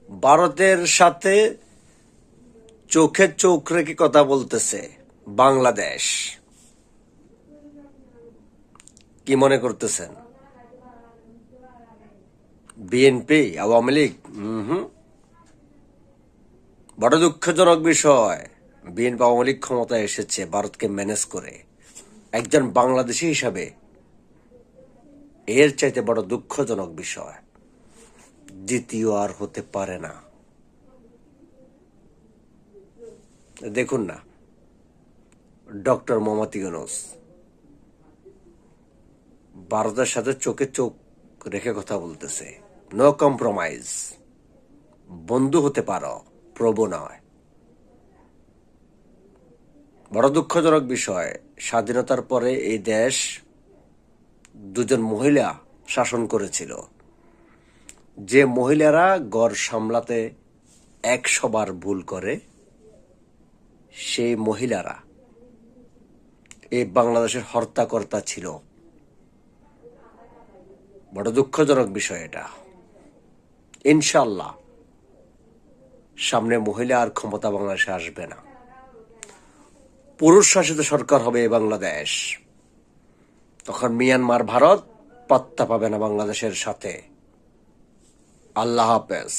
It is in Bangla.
ভারতের সাথে চোখে চোখ রেখে কথা বলতেছে বাংলাদেশ। কি মনে করতেছেন? বিএনপি, আওয়ামী লীগ? বড় দুঃখজনক বিষয়। বিএনপি আওয়ামী লীগ ক্ষমতায় এসেছে ভারতকে ম্যানেজ করে। একজন বাংলাদেশী হিসাবে এর চাইতে বড় দুঃখজনক বিষয় দ্বিতীয় আর হতে পারে না। দেখুন না, ডক্টর মোহাম্মদ ইউনূস ভারতের সাথে চোখে চোখ রেখে কথা বলতেছে। No compromise. বন্ধু হতে পারো, প্রভু নয়। বড় দুঃখজনক বিষয়, স্বাধীনতার পরে এই দেশ দুজন মহিলা শাসন করেছিল। যে মহিলারা ঘর সামলাতে 100 বার ভুল করে, সেই মহিলারা এই বাংলাদেশের হর্তাকর্তা ছিল। বড় দুঃখজনক বিষয় এটা। ইনশাল্লাহ সামনে মহিলা আর ক্ষমতা বাংলাদেশে আসবে না। পুরুষ শাসিত সরকার হবে এই বাংলাদেশ। তখন মিয়ানমার, ভারত পাত্তা পাবে না বাংলাদেশের সাথে। আল্লাহ হাফেজ।